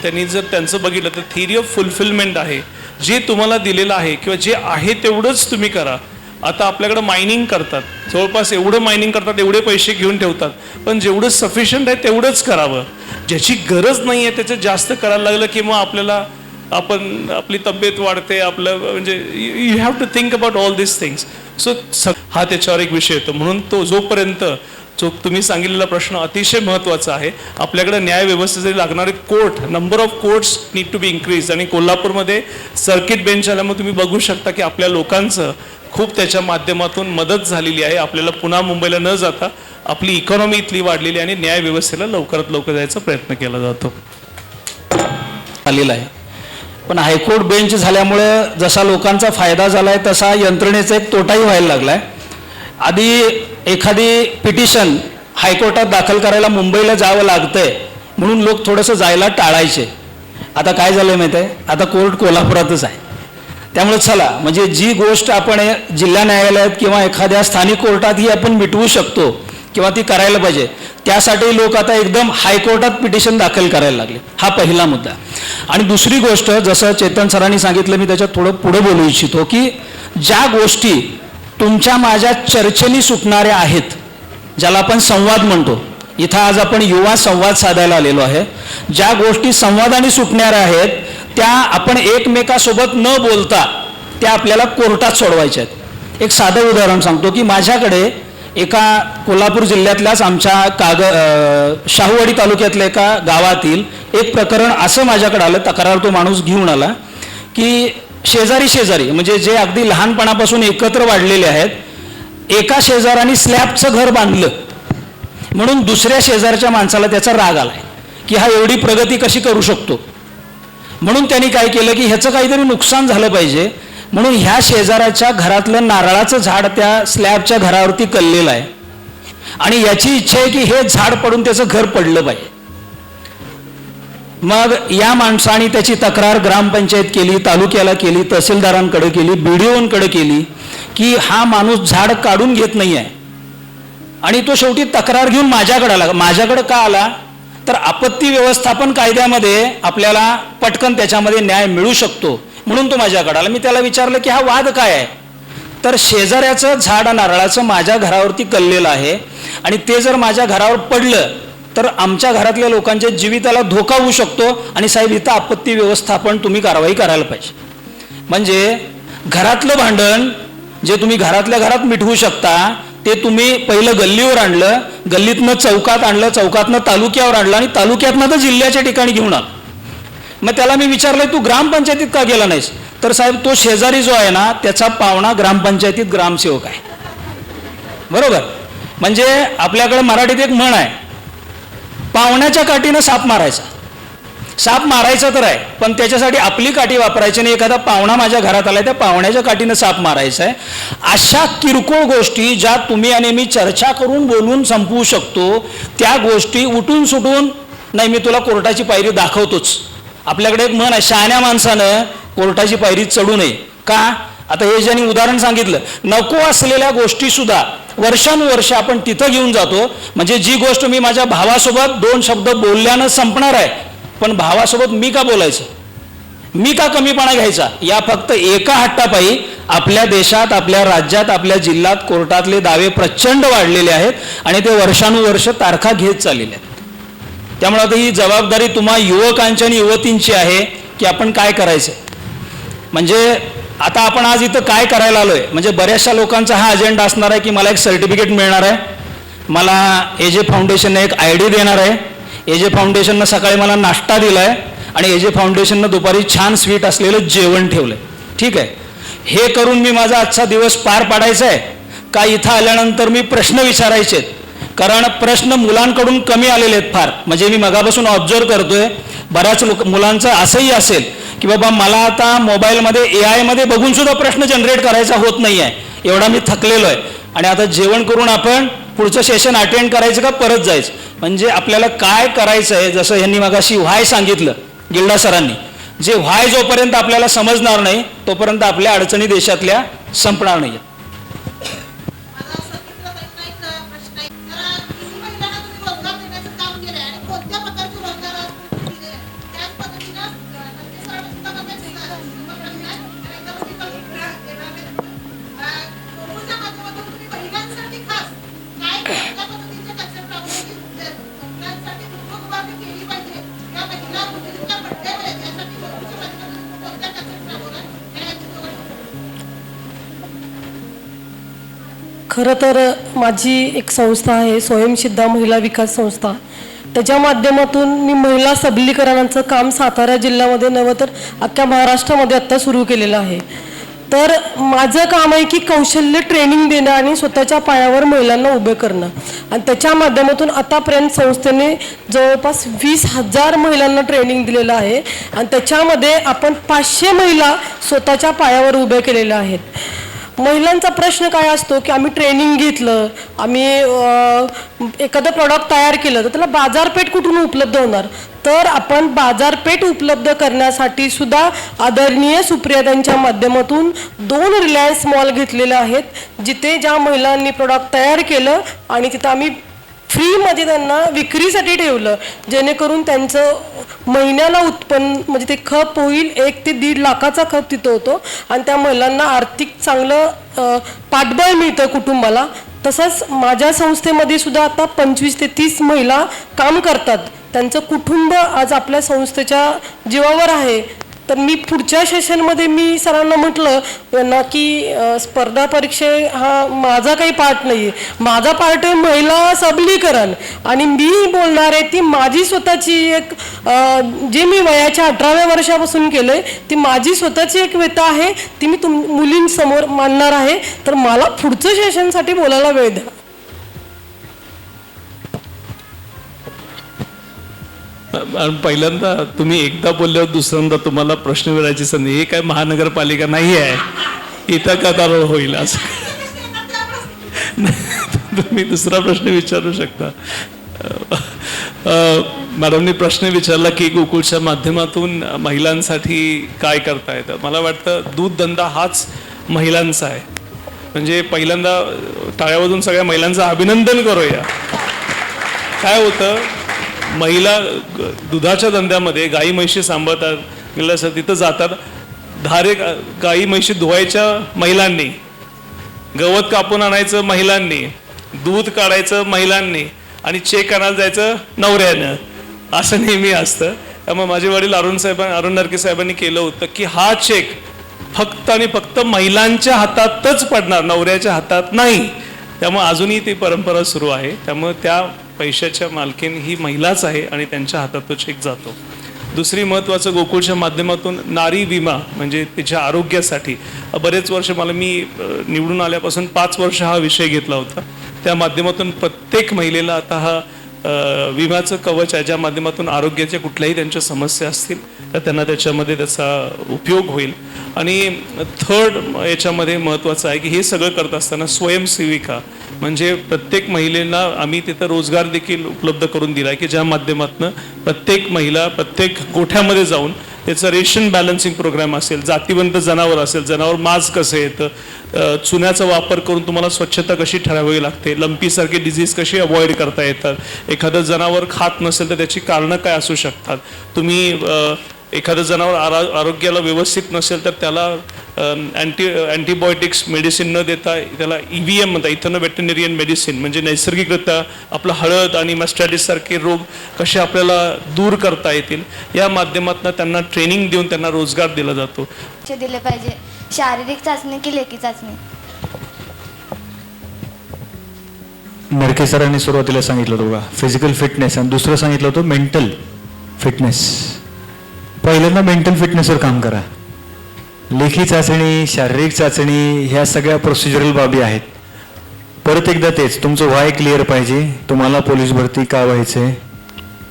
त्यांनी जर त्यांचं बघितलं तर थेअरी ऑफ फुलफिलमेंट आहे. जे तुम्हाला दिलेलं आहे किंवा जे आहे तेवढंच तुम्ही करा. आता आपल्याकडं मायनिंग करतात, जवळपास एवढं मायनिंग करतात, एवढे पैसे घेऊन ठेवतात, पण जेवढं सफिशियंट आहे तेवढंच करावं. ज्याची गरज नाही आहे त्याचं जास्त करायला लागलं की मग आपल्याला आपली तब्येत वाढते, आपलं म्हणजे you have to think about all this things. So हा त्याच्यावर एक विषय येतो. म्हणून तो जोपर्यंत जो तुम्ही सांगितलेला प्रश्न अतिशय महत्त्वाचा आहे. आपल्याकडे न्याय व्यवस्थेसाठी लागणारे court, number of courts need to be increase. आणि कोल्हापूरमध्ये सर्किट बेंच आल्यामुळे तुम्ही बघू शकता की आपल्या लोकांचं खूप त्याच्या माध्यमातून मदत झालेली आहे. आपल्याला पुन्हा मुंबईला न जाता आपली इकॉनॉमी इथली वाढलेली आणि न्याय व्यवस्थेला लवकरात लवकर जायचा प्रयत्न केला जातो. आलेला आहे. पण हायकोर्ट बेंच झाल्यामुळे जसा लोकांचा फायदा झाला आहे तसा यंत्रणेचा एक तोटाही व्हायला लागला आहे. आधी एखादी पिटिशन हायकोर्टात दाखल करायला मुंबईला जावं लागतंय म्हणून लोक थोडंसं जायला टाळायचे. आता काय झालं आहे माहीत आहे, आता कोर्ट कोल्हापुरातच आहे. त्यामुळे चला, म्हणजे जी गोष्ट आपण जिल्हा न्यायालयात किंवा एखाद्या स्थानिक कोर्टात ही आपण मिटवू शकतो किंवा ती करायला पाहिजे, त्यासाठी लोक आता एकदम हायकोर्टात पिटिशन दाखल करायला लागले. हा पहिला मुद्दा. आणि दुसरी गोष्ट, जसं चेतन सरांनी सांगितलं, मी त्याच्यात थोडं पुढे बोलू इच्छितो की ज्या गोष्टी तुमच्या माझ्या चर्चेनी सुटणाऱ्या आहेत, ज्याला आपण संवाद म्हणतो, इथं आज आपण युवा संवाद साधायला आलेलो आहे, ज्या गोष्टी संवादाने सुटणाऱ्या आहेत त्या आपण एकमेकासोबत न बोलता त्या आपल्याला कोर्टात सोडवायच्या आहेत. एक साधं उदाहरण सांगतो की माझ्याकडे एका कोल्हापूर जिल्ह्यातल्याच आमच्या शाहूवाडी तालुक्यातल्या एका गावातील एक प्रकरण असं माझ्याकडे आलं, तक्रार तो माणूस घेऊन आला की शेजारी म्हणजे जे अगदी लहानपणापासून एकत्र वाढलेले आहेत, एका शेजाराने स्लॅबचं घर बांधलं म्हणून दुसऱ्या शेजारच्या माणसाला त्याचा राग आलाय की हा एवढी प्रगती कशी करू शकतो. म्हणून त्यांनी काय केलं की ह्याचं काहीतरी नुकसान झालं पाहिजे म्हणून ह्या शेजाराच्या घरातलं नारळाचं झाड त्या स्लॅबच्या घरावरती कललेलं आहे आणि याची इच्छा आहे की हे झाड पडून त्याचं घर पडलं पाहिजे. मग या माणसाने त्याची तक्रार ग्रामपंचायत केली, तालुक्याला केली, तहसीलदारांकडे केली, BDOंकडे केली की हा माणूस झाड काढून घेत नाही आहे. आणि तो शेवटी तक्रार घेऊन माझ्याकडे आला. माझ्याकडे का आला तर आपत्ती व्यवस्थापन कायद्यामध्ये आपल्याला पटकन त्याच्यामध्ये न्याय मिळू शकतो म्हणून तो माझ्याकडे आला. मी त्याला विचारलं की हा वाद काय आहे, तर शेजाऱ्याचं झाड नारळाचं माझ्या घरावरती कललेलं आहे आणि ते जर माझ्या घरावर पडलं तर आमच्या घरातल्या लोकांच्या जीविताला धोका होऊ शकतो आणि साहेब इथं आपत्ती व्यवस्थापन तुम्ही कारवाई करायला पाहिजे. म्हणजे घरातलं भांडण जे तुम्ही घरातल्या घरात मिटवू शकता ते तुम्ही पहिलं गल्लीवर आणलं, गल्लीतनं चौकात आणलं, चौकातनं तालुक्यावर आणलं आणि तालुक्यातनं तर जिल्ह्याच्या ठिकाणी घेऊन आलं. मग त्याला मी विचारलं तू ग्रामपंचायतीत का गेला नाहीस, तर साहेब तो शेजारी जो आहे ना त्याचा पाहुणा ग्रामपंचायतीत ग्रामसेवक आहे. बरोबर. म्हणजे आपल्याकडे मराठीत एक म्हण आहे, पाहुण्याच्या काठीनं साप मारायचा. साप मारायचा तर आहे, पण त्याच्यासाठी आपली काठी वापरायची नाही. एखादा पाहुणा माझ्या घरात आलाय, त्या पाहुण्याच्या काठीनं साप मारायचा आहे. अशा किरकोळ गोष्टी ज्या तुम्ही आणि मी चर्चा करून बोलून संपवू शकतो, त्या गोष्टी उठून सुटून नाही मी तुला कोर्टाची पायरी दाखवतोच. आपल्याकडे एक म्हण आहे, शहाण्या माणसानं कोर्टाची पायरी चढू नये. का? आता हे ज्यांनी उदाहरण सांगितलं, नको असलेल्या गोष्टी सुद्धा वर्षानुवर्ष आपण तिथं घेऊन जातो. म्हणजे जी गोष्ट मी माझ्या भावासोबत 2 शब्द बोलल्यानं संपणार आहे, पण भावासोबत मी का बोलायचं, मी का कमीपणा घ्यायचा, या फक्त एका हट्टापायी आपल्या देशात, आपल्या राज्यात, आपल्या जिल्ह्यात कोर्टातले दावे प्रचंड वाढलेले आहेत आणि ते वर्षानुवर्ष तारखा घेत चाललेले आहेत. त्यामुळे आता ही जबाबदारी तुम्हा युवकांची आणि युवतींची आहे की आपण काय करायचं. म्हणजे आता आपण आज इथं काय करायला आलोय, म्हणजे बऱ्याचशा लोकांचा हा अजेंडा असणार आहे की मला एक सर्टिफिकेट मिळणार आहे, मला एजे फाउंडेशनने एक ID देणार आहे, एजे फाउंडेशननं सकाळी मला नाश्ता दिलाय आणि एजे फाउंडेशननं दुपारी छान स्वीट असलेलं जेवण ठेवलंय. ठीक आहे, हे करून मी माझा आजचा दिवस पार पाडायचा आहे का इथं आल्यानंतर मी प्रश्न विचारायचे आहेत. कारण प्रश्न मुलांकडून कमी आलेले आहेत फार. म्हणजे मी मगापासून ऑब्झर्व करतोय, बऱ्याच मुलांचं असंही असेल की बाबा मला आता मोबाईलमध्ये AI मध्ये बघून सुद्धा प्रश्न जनरेट करायचा होत नाही आहे, एवढा मी थकलेलो आहे. आणि आता जेवण करून आपण पुढचं सेशन अटेंड करायचं का परत जायचं. म्हणजे आपल्याला काय करायचं आहे, जसं यांनी मगाशी व्हाय सांगितलं गिल्डा सरांनी, जे व्हाय जोपर्यंत आपल्याला समजणार नाही तोपर्यंत आपल्या अडचणी देशातल्या संपणार नाही. खरं तर माझी एक संस्था आहे स्वयंसिद्धा महिला विकास संस्था. त्याच्या माध्यमातून मी महिला सबलीकरणाचं काम सातारा जिल्ह्यामध्ये नव्हे तर अख्ख्या महाराष्ट्रामध्ये आत्ता सुरू केलेलं आहे. तर माझं काम आहे की कौशल्य ट्रेनिंग देणं आणि स्वतःच्या पायावर महिलांना उभे करणं. आणि त्याच्या माध्यमातून आतापर्यंत संस्थेने जवळपास 20,000 महिलांना ट्रेनिंग दिलेलं आहे आणि त्याच्यामध्ये आपण 500 महिला स्वतःच्या पायावर उभे केलेल्या आहेत. महिलांचा प्रश्न काय असतो की आम्ही ट्रेनिंग घेतलं, आम्ही एखादं प्रॉडक्ट तयार केलं तर त्याला बाजारपेठ कुठून उपलब्ध होणार. तर आपण बाजारपेठ उपलब्ध करण्यासाठी सुद्धा आदरणीय सुप्रियातांच्या माध्यमातून 2 रिलायन्स मॉल घेतलेले आहेत, जिथे ज्या महिलांनी प्रॉडक्ट तयार केलं आणि तिथं आम्ही फ्रीमध्ये त्यांना विक्रीसाठी ठेवलं, जेणेकरून त्यांचं महिन्याला उत्पन्न म्हणजे ते खप होईल 1 ते 1.5 लाखाचा खप तिथं होतो आणि त्या महिलांना आर्थिक चांगलं पाठबळ मिळतं कुटुंबाला. तसंच माझ्या संस्थेमध्ये सुद्धा आता 25 ते 30 महिला काम करतात. त्यांचं कुटुंब आज आपल्या संस्थेच्या जीवावर आहे. तर मी पुढच्या सेशनमध्ये मी सरांना म्हटलं ना की स्पर्धा परीक्षे हा माझा काही पार्ट नाही आहे, माझा पार्ट आहे महिला सबलीकरण. आणि मी बोलणार आहे ती माझी स्वतःची एक जे मी वयाच्या 18व्या वर्षापासून केलं आहे ती माझी स्वतःची एक व्यथा आहे, ती मी मुलींसमोर मांडणार आहे. तर मला पुढचं सेशनसाठी बोलायला वेळ द्या. पहिल्यांदा तुम्ही एकदा बोलल्यावर दुसऱ्यांदा तुम्हाला प्रश्न विचारायची संधी, हे काय महानगरपालिका नाही आहे इथं का दारोळ होईल असं तुम्ही दुसरा प्रश्न विचारू शकता. मॅडमनी प्रश्न विचारला की गोकुळच्या माध्यमातून महिलांसाठी काय करता येतं. मला वाटतं दूध धंदा हाच महिलांचा आहे. म्हणजे पहिल्यांदा टाळ्यावाजून सगळ्या महिलांचं अभिनंदन करूया. काय होतं, महिला दुधाच्या धंद्यामध्ये गाई म्हशी सांभाळतात, तिथं जातात, धारे गाई म्हशी धुवायच्या महिलांनी, गवत कापून आणायचं महिलांनी, दूध काढायचं महिलांनी आणि चेक आणायला जायचं नवऱ्यानं, असं नेहमी असतं. त्यामुळे माझे वडील अरुण नरके साहेबांनी केलं होतं की हा चेक फक्त आणि फक्त महिलांच्या हातातच पडणार, नवऱ्याच्या हातात नाही. त्यामुळे अजूनही ती परंपरा सुरू आहे. त्यामुळे त्या पैशाच्या मालकीण ही महिलाच आहे आणि त्यांच्या हातात तो चेक जातो. दुसरी महत्त्वाचं, गोकुळच्या माध्यमातून नारी विमा म्हणजे तिच्या आरोग्यासाठी बरेच वर्ष, मी निवडून आल्यापासून 5 वर्ष हा विषय घेतला होता. त्या माध्यमातून प्रत्येक महिलेला आता हा विम्याचं कवच आहे, ज्या माध्यमातून आरोग्याच्या कुठल्याही त्यांच्या समस्या असतील तर त्यांना त्याच्यामध्ये त्याचा उपयोग होईल. आणि थर्ड याच्यामध्ये महत्त्वाचं आहे की हे सगळं करत असताना स्वयंसेविका म्हणजे प्रत्येक महिलेला आम्ही तिथं रोजगार देखील उपलब्ध करून दिला आहे की ज्या माध्यमातून प्रत्येक महिला प्रत्येक गोठ्यामध्ये जाऊन त्याचं रेशन बॅलन्सिंग प्रोग्राम असेल, जातीवंत जनावर असेल, जनावर माज कसं येतं, चुन्याचा वापर करून तुम्हाला स्वच्छता कशी ठरवावी लागते, लंपीसारखे डिझीज कशी अवॉइड करता येतात, एखादं जनावर खात नसेल तर त्याची कारणं काय असू शकतात, तुम्ही एखादं जनावर आरोग्याला व्यवस्थित नसेल तर त्याला अँटीबायोटिक्स मेडिसिन न देता त्याला EVM म्हणतात, इथनो वेटरनरियन मेडिसिन, म्हणजे नैसर्गिकरित्या आपलं हळद आणि मॅस्टायटिससारखे रोग कसे आपल्याला दूर करता येतील या माध्यमातून त्यांना ट्रेनिंग देऊन त्यांना रोजगार दिला जातो. दिले पाहिजे शारीरिक चाचणी की लेखी चाचणी. नरके सरांनी सुरुवातीला सांगितलं होतं बघा फिजिकल फिटनेस, आणि दुसरं सांगितलं होतं मेंटल फिटनेस. पहिल्यांदा मेंटल फिटनेसवर काम करा. लेखी चाचणी, शारीरिक चाचणी ह्या सगळ्या प्रोसिजरल बाबी आहेत. परत एकदा तेच, तुमचं व्हाय क्लिअर पाहिजे, तुम्हाला पोलीस भरती का व्हायचं आहे,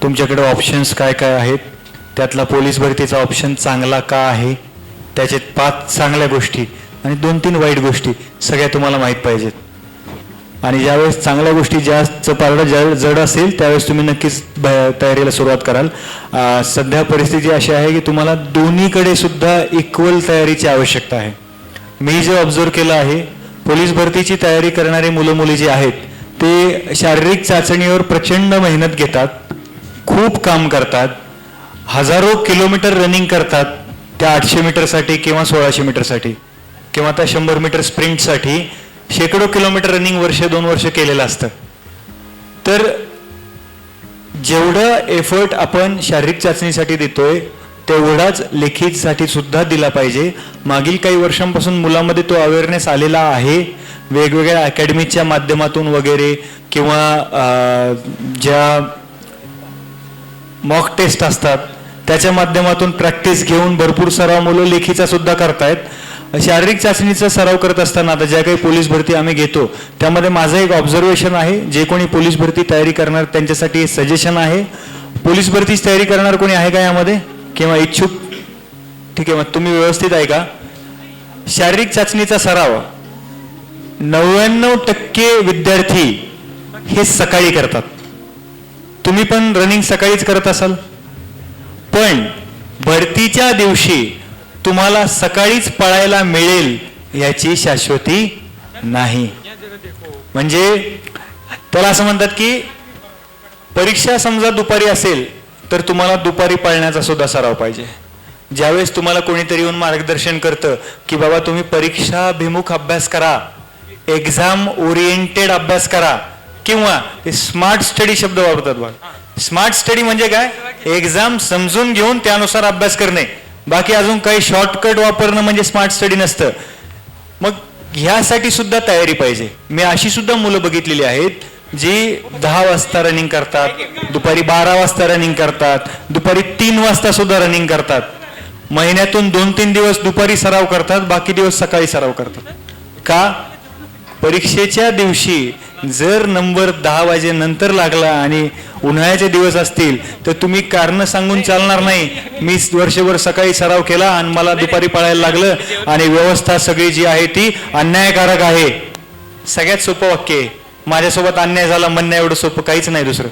तुमच्याकडे ऑप्शन्स काय काय आहेत, त्यातला पोलीस भरतीचा ऑप्शन चांगला का आहे, त्याच्यात 5 चांगल्या गोष्टी आणि 2-3 वाईट गोष्टी सगळ्या तुम्हाला माहीत पाहिजेत. आणि ज्यावेळेस चांगल्या गोष्टी जास्त पारडं जड असेल त्यावेळेस तुम्ही नक्कीच तयारीला सुरुवात कराल. सध्या परिस्थिती अशी आहे की तुम्हाला दोन्हीकडे सुद्धा इक्वल तयारीची आवश्यकता आहे. मी जे ऑब्झर्व केलं आहे, पोलीस भरतीची तयारी करणारी मुलं मुली जी आहेत ते शारीरिक चाचणीवर प्रचंड मेहनत घेतात, खूप काम करतात, हजारो किलोमीटर रनिंग करतात त्या 800 मीटरसाठी किंवा 1600 मीटरसाठी किंवा त्या 100 मीटर स्प्रिंटसाठी शेकडो किलोमीटर रनिंग 1-2 वर्ष केलेलं असतं. तर जेवढं एफर्ट आपण शारीरिक चाचणीसाठी देतोय तेवढाच लेखीसाठी सुद्धा दिला पाहिजे. मागील काही वर्षांपासून मुलांमध्ये तो अवेअरनेस आलेला आहे, वेगवेगळ्या अकॅडमीच्या माध्यमातून वगैरे किंवा ज्या मॉक टेस्ट असतात त्याच्या माध्यमातून प्रॅक्टिस घेऊन भरपूर सराव मुलं लेखीचा सुद्धा करतायत. शारीरिक चाचणीचा सराव करत असताना आता ज्या काही पोलीस भरती आम्ही घेतो त्यामध्ये माझं एक ऑब्झर्वेशन आहे, जे कोणी पोलीस भरती तयारी करणार त्यांच्यासाठी सजेशन आहे. पोलीस भरतीची तयारी करणार कोणी आहे का यामध्ये किंवा इच्छुक? ठीक आहे, मग तुम्ही व्यवस्थित ऐका. शारीरिक चाचणीचा सराव 99% विद्यार्थी हे सकाळी करतात. तुम्ही पण रनिंग सकाळीच करत असाल, पण भरतीच्या दिवशी तुम्हाला सकाळीच पळायला मिळेल याची शाश्वती नाही. म्हणजे त्याला असं म्हणतात की परीक्षा समजा दुपारी असेल तर तुम्हाला दुपारी पळण्याचा सुद्धा सराव पाहिजे. ज्यावेळेस तुम्हाला कोणीतरी येऊन मार्गदर्शन करतं की बाबा तुम्ही परीक्षाभिमुख अभ्यास करा, एक्झाम ओरिएंटेड अभ्यास करा, किंवा ते स्मार्ट स्टडी शब्द वापरतात बघा. स्मार्ट स्टडी म्हणजे काय? एक्झाम समजून घेऊन त्यानुसार अभ्यास करणे, बाकी अजून काही शॉर्टकट वापरणं म्हणजे स्मार्ट स्टडी नसतं. मग ह्यासाठी सुद्धा तयारी पाहिजे. मी अशी सुद्धा मुलं बघितलेली आहेत जी 10 वाजता रनिंग करतात, दुपारी 12 वाजता रनिंग करतात, दुपारी 3 वाजता सुद्धा रनिंग करतात. महिन्यातून 2-3 दिवस दुपारी सराव करतात, बाकी दिवस सकाळी सराव करतात. का? परीक्षेच्या दिवशी जर नंबर 10 वाजेनंतर लागला आणि उन्हाळ्याचे दिवस असतील तर तुम्ही कारण सांगून चालणार नाही, मी वर्षभर सकाळी सराव केला आणि मला दुपारी पळायला लागलं आणि व्यवस्था सगळी जी आहे ती अन्यायकारक आहे. सगळ्यात सोपं वाक्य आहे, माझ्यासोबत अन्याय झाला म्हणणं एवढं सोपं काहीच नाही दुसरं.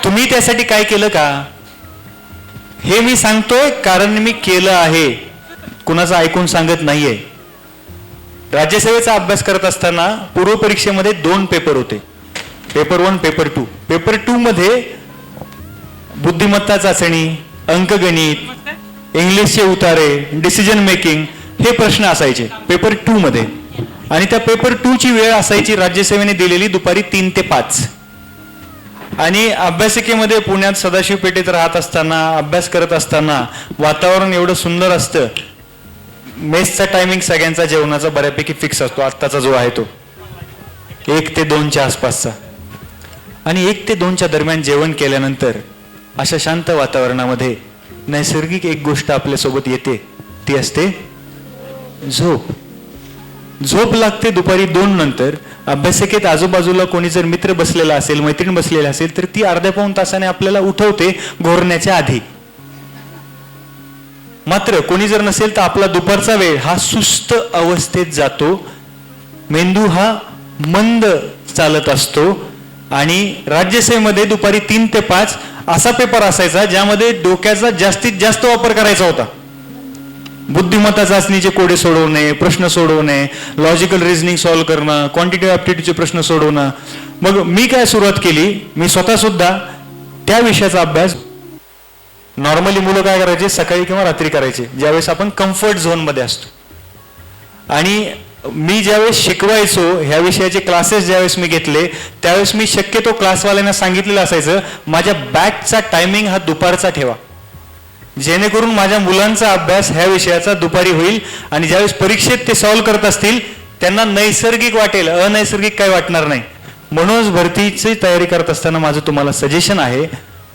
तुम्ही त्यासाठी काय केलं का हे मी सांगतोय, कारण मी केलं आहे, कुणाचं ऐकून सांगत नाहीये. राज्यसेवेचा अभ्यास करत असताना पूर्व परीक्षेमध्ये 2 पेपर होते, पेपर 1, पेपर 2. पेपर 2 मध्ये बुद्धिमत्ता चाचणी, अंकगणित, इंग्लिशचे उतारे, डिसिजन मेकिंग हे प्रश्न असायचे पेपर 2 मध्ये. आणि त्या पेपर 2 ची वेळ असायची राज्यसेवेने दिलेली दुपारी 3 ते 5. आणि अभ्यासिकेमध्ये पुण्यात सदाशिव पेठेत राहत असताना अभ्यास करत असताना वातावरण एवढं सुंदर असतं. मेसचा टायमिंग सगळ्यांचा जेवणाचा बऱ्यापैकी फिक्स असतो, आत्ताचा जो आहे तो 1 ते 2च्या आसपासचा. आणि 1 ते 2च्या दरम्यान जेवण केल्यानंतर अशा शांत वातावरणामध्ये नैसर्गिक एक गोष्ट आपल्यासोबत येते, ती असते झोप. झोप लागते दुपारी 2 नंतर अभ्यासिकेत आजूबाजूला कोणी जर मित्र बसलेला असेल, मैत्रीण बसलेला असेल, तर ती अर्ध्या पाऊण तासाने आपल्याला उठवते घोरण्याच्या आधी. मात्र कोणी जर नसेल तर आपला दुपारचा वेळ हा सुस्त अवस्थेत जातो, मेंदू हा मंद चालत असतो. आणि राज्यसेवेमध्ये दुपारी 3 ते 5 असा पेपर असायचा ज्यामध्ये डोक्याचा जास्तीत जास्त वापर करायचा होता. बुद्धिमत्ता चाचणीचे कोडे सोडवणे, प्रश्न सोडवणे, लॉजिकल रिझनिंग सॉल्व्ह करणं, क्वांटिटेटिव्ह ॲप्टिट्यूडचे प्रश्न सोडवणं. मग मी काय सुरुवात केली, मी स्वतः सुद्धा त्या विषयाचा अभ्यास नॉर्मली मुलं काय करायचे, सकाळी किंवा रात्री करायचे, ज्यावेळेस आपण कम्फर्ट झोनमध्ये असतो. आणि मी ज्यावेळेस शिकवायचो ह्या विषयाचे क्लासेस ज्यावेळेस मी घेतले, त्यावेळेस मी शक्यतो क्लासवाल्यांना सांगितलेलं असायचं, माझ्या बॅचचा टायमिंग हा दुपारचा ठेवा, जेणेकरून माझ्या मुलांचा अभ्यास ह्या विषयाचा दुपारी होईल. आणि ज्यावेळेस परीक्षेत ते सॉल्व्ह करत असतील त्यांना नैसर्गिक वाटेल, अनैसर्गिक काही वाटणार नाही. म्हणूनच भरतीची तयारी करत असताना माझं तुम्हाला सजेशन आहे,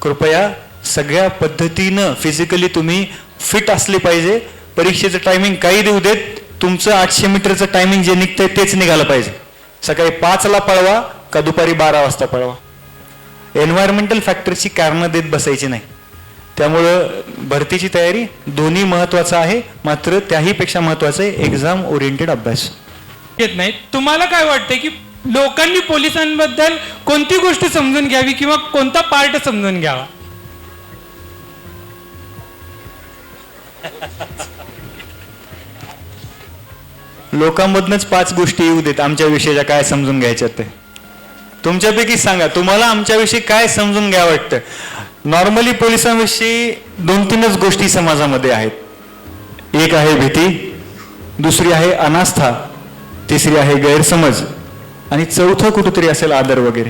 कृपया सगळ्या पद्धतीनं फिजिकली तुम्ही फिट असले पाहिजे. परीक्षेचं टायमिंग काही देऊ देत, तुमचं 800 मीटरचं टायमिंग जे निघतंय तेच निघालं पाहिजे. सकाळी 5ला पळवा का दुपारी 12 वाजता पळवा. एन्व्हायरमेंटल फॅक्टरची कारणं देत बसायची नाही. त्यामुळं भरतीची तयारी दोन्ही महत्वाचं आहे, मात्र त्याहीपेक्षा महत्वाचं आहे एक्झाम ओरिएंटेड अभ्यास. येत नाही. तुम्हाला काय वाटतं की लोकांनी पोलिसांबद्दल कोणती गोष्ट समजून घ्यावी किंवा कोणता पार्ट समजून घ्यावा? लोकांमधनच 5 गोष्टी येऊ देत आमच्या विषयाच्या काय समजून घ्यायच्या ते. तुमच्यापैकी सांगा, तुम्हाला आमच्याविषयी काय समजून घ्यावं वाटतं? नॉर्मली पोलिसांविषयी 2-3च गोष्टी समाजामध्ये आहेत. एक आहे भीती, दुसरी आहे अनास्था, तिसरी आहे गैरसमज, आणि चौथं कुठंतरी असेल आदर वगैरे.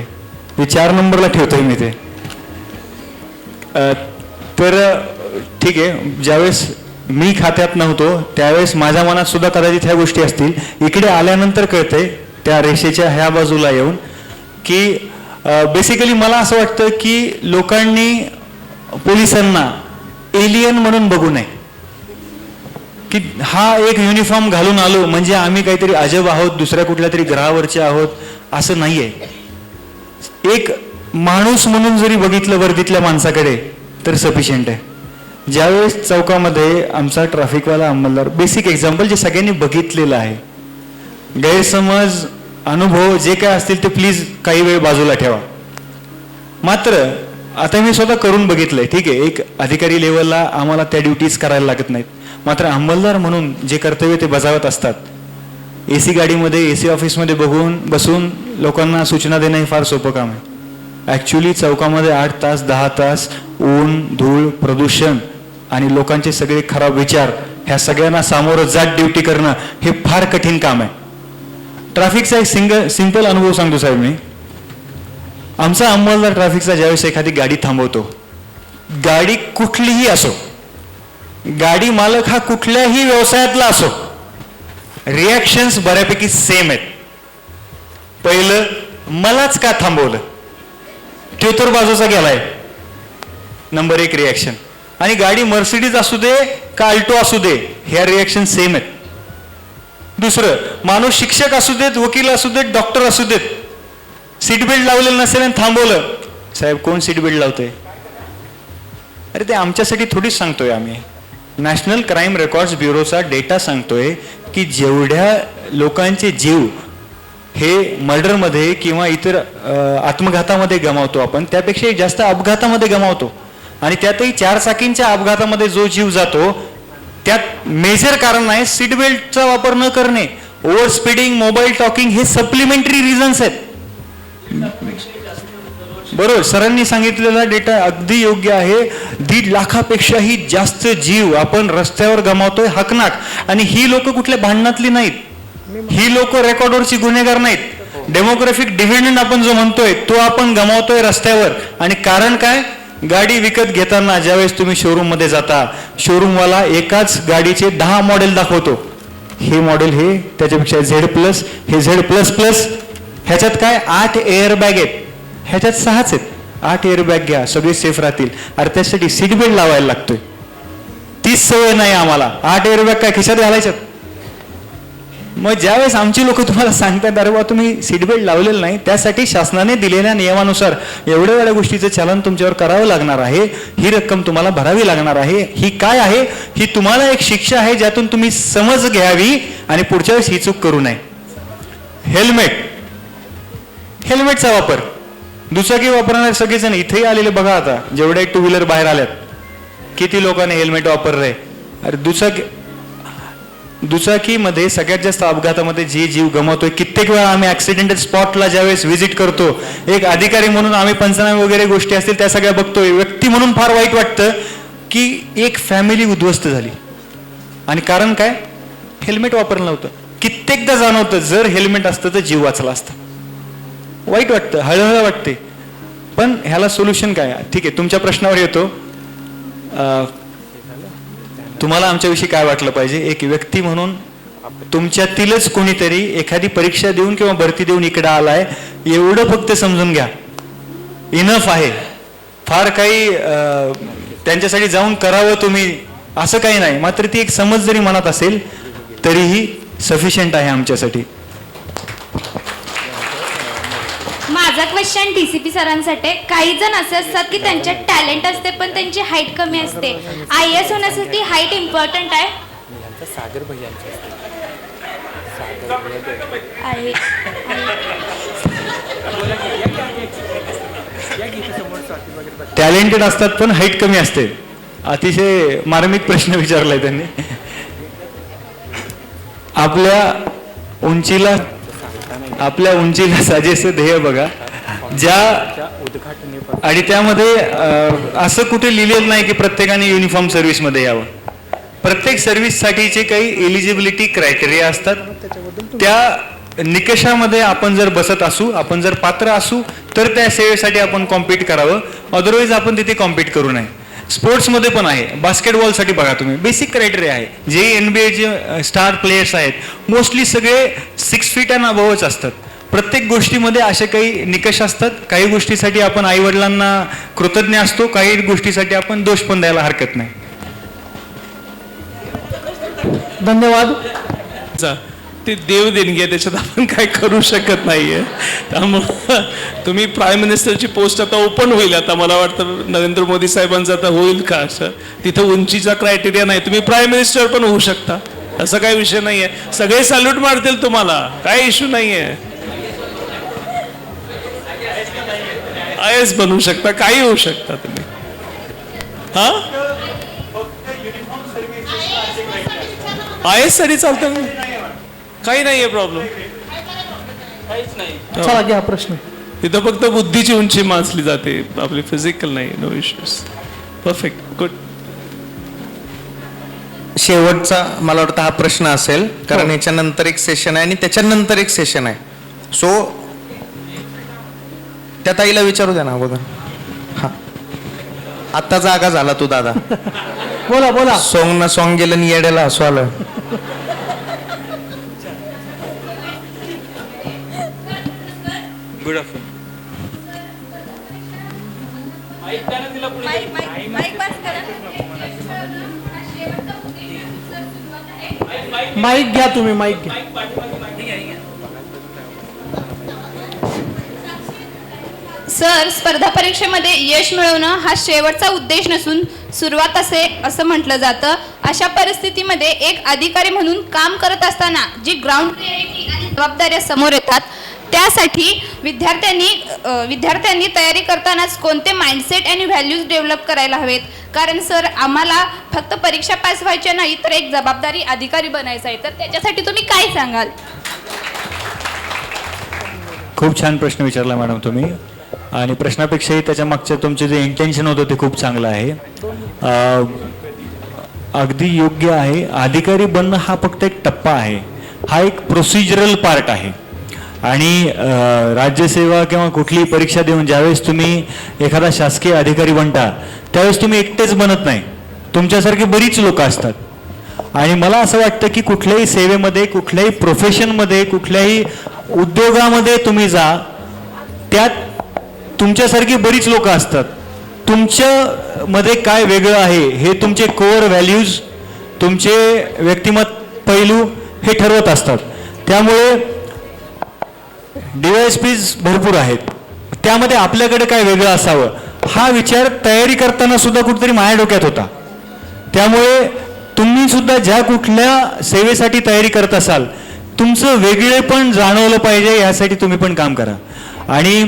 हे 4 नंबरला ठेवतोय मी ते. तर ठीक आहे, ज्यावेळेस मी खात्यात नव्हतो त्यावेळेस माझ्या मनात सुद्धा कदाचित ह्या गोष्टी असतील. इकडे आल्यानंतर कळतंय त्या रेषेच्या ह्या बाजूला येऊन की बेसिकली मला असं वाटतं की लोकांनी पोलिसांना एलियन म्हणून बघू नये, की हा एक युनिफॉर्म घालून आलो म्हणजे आम्ही काहीतरी अजब आहोत, दुसऱ्या कुठल्या तरी ग्रहावरचे आहोत, असं नाहीये. एक माणूस म्हणून जरी बघितलं वर्दीतल्या माणसाकडे तर सफिशियंट आहे. ज्यावेळेस चौकामध्ये आमचा ट्रॅफिकवाला अंमलदार, बेसिक एक्झाम्पल जे सगळ्यांनी बघितलेलं आहे, गैरसमज अनुभव जे काय असतील ते प्लीज काही वेळ बाजूला ठेवा. मात्र आता मी स्वतः करून बघितलंय, ठीक आहे, एक अधिकारी लेवलला आम्हाला त्या ड्युटीज करायला लागत नाहीत, मात्र अंमलदार म्हणून जे कर्तव्य ते बजावत असतात, AC गाडीमध्ये AC ऑफिसमध्ये बसून लोकांना सूचना देणं हे फार सोपं काम आहे. ॲक्च्युली चौकामध्ये 8 तास 10 तास ऊन धूळ प्रदूषण आणि लोकांचे सगळे खराब विचार ह्या सगळ्यांना सामोरं जात ड्युटी करणं हे फार कठीण काम आहे. ट्रॅफिकचा एक सिंपल अनुभव सांगतो साहेब मी. आमचा अंमलदार ट्रॅफिकचा ज्यावेळेस एखादी गाडी थांबवतो, गाडी कुठलीही असो, गाडी मालक हा कुठल्याही व्यवसायातला असो, रिॲक्शन्स बऱ्यापैकी सेम आहेत. पहिलं, मलाच का थांबवलं, तो तर बाजूचा गेलाय, नंबर 1 रिॲक्शन. आणि गाडी मर्सिडीज असू दे का अल्टो असू दे, ह्या रिॲक्शन सेम आहेत. दुसरं, माणूस शिक्षक असू देत, वकील असू देत, डॉक्टर असू देत, सीट बेल्ट लावलेलं नसेल आणि थांबवलं, साहेब कोण सीट बेल्ट लावतोय? अरे ते आमच्यासाठी थोडीच सांगतोय आम्ही, नॅशनल क्राईम रेकॉर्ड्स ब्युरोचा डेटा सांगतोय की जेवढ्या लोकांचे जीव हे मर्डरमध्ये किंवा इतर आत्मघातामध्ये गमावतो आपण, त्यापेक्षा जास्त अपघातामध्ये गमावतो. आणि त्यातही 4 चाकींच्या अपघातामध्ये जो जीव जातो त्यात मेजर कारण आहे सीट बेल्टचा वापर न करणे, ओव्हर स्पीडिंग, मोबाईल टॉकिंग, हे सप्लिमेंटरी रिझन्स आहेत. बरोबर, सरांनी सांगितलेला डेटा अगदी योग्य आहे. 1.5 लाखापेक्षाही जास्त जीव आपण रस्त्यावर गमावतोय हकनाक. आणि ही लोक कुठल्या भांडणातली नाहीत, ही लोक रेकॉर्डवरची गुन्हेगार नाहीत. डेमोग्राफिक डिव्हिडंड आपण जो म्हणतोय तो आपण गमावतोय रस्त्यावर. आणि कारण काय? गाडी विकत घेताना ज्यावेळेस तुम्ही शोरूम मध्ये जाता, शोरूमवाला एकाच गाडीचे 10 मॉडेल दाखवतो. हे मॉडेल हे, त्याच्यापेक्षा Z+, हे Z++, ह्याच्यात काय 8 एअरबॅग आहेत, ह्याच्यात 6च आहेत. 8 एअरबॅग घ्या, सगळे सेफ राहतील. अरे त्यासाठी सीट बेल्ट लावायला लागतोय, तीच सवय नाही आम्हाला. 8 एअरबॅग काय खिशात घालायच्यात? मग ज्यावेळेस आमची लोक तुम्हाला सांगतात अरे बा तुम्ही सीट बेल्ट लावलेलं नाही, त्यासाठी शासनाने दिलेल्या नियमानुसार एवढ्या वेळा गोष्टीचं चलन तुमच्यावर करावं लागणार आहे, ही रक्कम तुम्हाला भरावी लागणार आहे. ही काय आहे? ही तुम्हाला एक शिक्षा आहे ज्यातून तुम्ही समज घ्यावी आणि पुढच्या वेळेस ही चूक करू नये. हेल्मेटचा वापर, दुचाकी वापरणारे सगळेजण इथेही आलेले बघा, आता जेवढे टू व्हीलर बाहेर आल्यात किती लोकांनी हेल्मेट वापरलंय. अरे दुचाकीमध्ये सगळ्यात जास्त अपघातामध्ये जे जीव गमावतोय, कित्येक वेळा आम्ही ऍक्सिडेंटल स्पॉटला ज्यावेळेस व्हिजिट करतो, एक अधिकारी म्हणून आम्ही पंचनामे वगैरे गोष्टी असतील त्या सगळ्या बघतोय, व्यक्ती म्हणून फार वाईट वाटतं की एक फॅमिली उद्ध्वस्त झाली. आणि कारण काय? हेल्मेट वापरलं नव्हतं. कित्येकदा जाणवतं जर हेल्मेट असतं तर जीव वाचला असता. वाईट वाटतं, हळहळ वाटते. पण ह्याला सोल्युशन काय? ठीक आहे, तुमच्या प्रश्नावर येतो. तुम्हाला आमच्याविषयी काय वाटलं पाहिजे? एक व्यक्ती म्हणून तुमच्यातीलच कोणीतरी एखादी परीक्षा देऊन किंवा भरती देऊन इकडे आलाय, एवढं फक्त समजून घ्या, इनफ आहे. फार काही त्यांच्यासाठी जाऊन करावं तुम्ही असं काही नाही. मात्र ती एक समज जरी मनात असेल तरीही सफिशियंट आहे आमच्यासाठी. माझा क्वेश्चन DCP सरांसाठी. काही जण असे असतात की त्यांच्यात टॅलेंट असते पण त्यांची हाईट कमी असते. IAS होण्यासाठी हाईट इम्पॉर्टंट आहे. टॅलेंटेड असतात पण हाईट कमी असते. अतिशय मार्मिक प्रश्न विचारलाय त्यांनी. आपल्या उंचीला साजेसं ध्येय बघा, आणि त्यामध्ये असं कुठे लिहिलेलं नाही की प्रत्येकाने युनिफॉर्म सर्व्हिसमध्ये यावं. प्रत्येक सर्व्हिससाठीचे काही एलिजिबिलिटी क्रायटेरिया असतात. त्या निकषामध्ये आपण जर बसत असू, आपण जर पात्र असू तर त्या सेवेसाठी आपण कॉम्पीट करावं, अदरवाईज आपण तिथे कॉम्पीट करू नये. स्पोर्ट्समध्ये पण आहे. बास्केटबॉलसाठी बघा तुम्ही, बेसिक क्रायटेरिया आहे. जे NBA जे स्टार प्लेयर्स आहेत मोस्टली सगळे 6 फीट अँड अबवच असतात. प्रत्येक गोष्टीमध्ये असे काही निकष असतात. काही गोष्टीसाठी आपण आईवडिलांना कृतज्ञ असतो, काही गोष्टीसाठी आपण दोष पण द्यायला हरकत नाही. धन्यवाद. ते देव देणगी आहे, त्याच्यात आपण काय करू शकत नाहीये. त्यामुळं तुम्ही प्राईम मिनिस्टरची पोस्ट आता ओपन होईल. आता मला वाटतं नरेंद्र मोदी साहेबांचं आता होईल का असं, तिथं उंचीचा क्रायटेरिया नाही, तुम्ही प्राईम मिनिस्टर पण होऊ शकता, असं काही विषय नाहीये. सगळे सॅल्यूट मारतील तुम्हाला, काय इश्यू नाहीये. IAS बनवू शकता, काही होऊ शकता तुम्ही. हा IAS साठी चालतं, काही नाहीये प्रॉब्लेम. चला घ्या प्रश्न. तिथं फक्त बुद्धीची उंची माचली जाते, आपली फिजिकल नाही. No issues. Perfect, good. शेवटचा मला वाटतं हा प्रश्न असेल, कारण याच्यानंतर एक सेशन आहे आणि त्याच्यानंतर एक सेशन आहे. सो त्या ताईला विचारू द्या ना अगोदर. हा, आता जागा झाला तू दादा. बोला. सॉंग गेलं आणि येड्याला हसू आलं. Good afternoon. माईक घ्या तुम्ही, माईक घ्या. सर, स्पर्धा परीक्षेमध्ये यश मिळवणं हा शेवटचा उद्देश नसून सुरुवात असं म्हटलं जातं. अशा परिस्थितीमध्ये एक अधिकारी म्हणून काम करत असताना जी ग्राउंड रियालिटी आणि जबाबदाऱ्या समोर येतात, त्यासाठी विद्यार्थ्यांनी तयारी करतानाच कोणते माइंडसेट आणि व्हॅल्यूज डेव्हलप करायला हवेत? कारण सर, आम्हाला फक्त परीक्षा पास व्हायच्या नाही तर एक जबाबदारी अधिकारी बनायचं आहे, तर त्याच्यासाठी तुम्ही काय सांगाल? खूप छान प्रश्न विचारला मॅडम तुम्ही, आणि प्रश्नापेक्षाही त्याच्या मागचं तुमचे जे इंटेन्शन होतं ते खूप चांगलं आहे. अगदी योग्य आहे. अधिकारी बनणं हा फक्त एक टप्पा आहे, हा एक प्रोसिजरल पार्ट आहे. आणि राज्यसेवा किंवा कुठलीही परीक्षा देऊन ज्यावेळेस तुम्ही एखादा शासकीय अधिकारी बनता त्यावेळेस तुम्ही एकटेच बनत नाही, तुमच्यासारखी बरीच लोक असतात. आणि मला असं वाटतं की कुठल्याही सेवेमध्ये, कुठल्याही प्रोफेशनमध्ये, कुठल्याही उद्योगामध्ये तुम्ही जा, त्यात तुमच्यासारखी बरीच लोक असतात. तुमच्यामध्ये काय वेगळं आहे हे तुमचे कोअर व्हॅल्यूज, तुमचे व्यक्तिमत्व पैलू हे ठरवत असतात. त्यामुळे DYSPs भरपूर आहेत, त्यामध्ये आपल्याकडे काय वेगळं असावं हा विचार तयारी करताना सुद्धा कुठेतरी माझ्या डोक्यात होता. त्यामुळे तुम्ही सुद्धा ज्या कुठल्या सेवेसाठी तयारी करत असाल तुमचं वेगळेपण जाणवलं पाहिजे यासाठी तुम्ही पण काम करा. आणि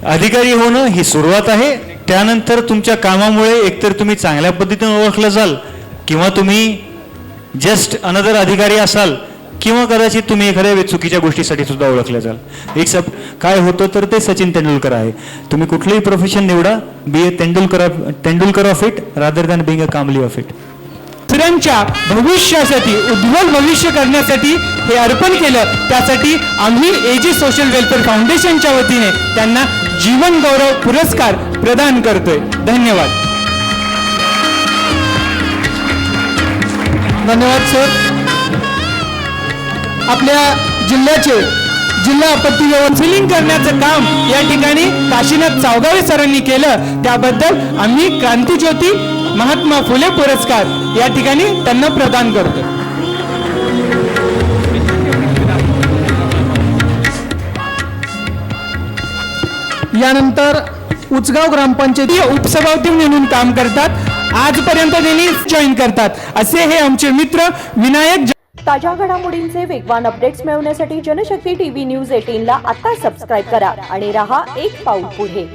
अधिकारी होणं ही सुरुवात आहे. त्यानंतर तुमच्या कामामुळे एकतर तुम्ही चांगल्या पद्धतीने ओळखलं जाल किंवा तुम्ही जस्ट अनदर अधिकारी असाल किंवा कदाचित तुम्ही एखाद्या चुकीच्या गोष्टीसाठी सुद्धा ओळखले जाल. एक काय होतं तर ते सचिन तेंडुलकर आहे. तुम्ही कुठलंही प्रोफेशन निवडा, be a Tendulkar of it rather than being a Kambli of it. दुसऱ्यांच्या भविष्यासाठी उज्ज्वल भविष्य करण्यासाठी हे अर्पण केलं. त्यासाठी आम्ही AG सोशल वेलफेअर फाउंडेशनच्या वतीने त्यांना जीवन गौरव पुरस्कार प्रदान करतोय. धन्यवाद. धन्यवाद सर. आपल्या जिल्ह्याचे जिल्हा आपत्ती काउन्सिलिंग करण्याचं काम या ठिकाणी काशीनाथ सावगावे सरांनी केलं. त्याबद्दल आम्ही क्रांतिज्योती महात्मा फुले पुरस्कार या ठिकाणी त्यांना प्रदान करतो. यानंतर उचगाव ग्रामपंचायती उपसभापती म्हणून काम करतात. आजपर्यंत त्यांनी जॉईन करतात असे हे आमचे मित्र विनायक. ताज्या घडामोडींचे वेगवान अपडेट्स मिळवण्यासाठी जनशक्ती TV न्यूज 18 ला आता सबस्क्राईब करा आणि रहा एक पाऊल पुढे.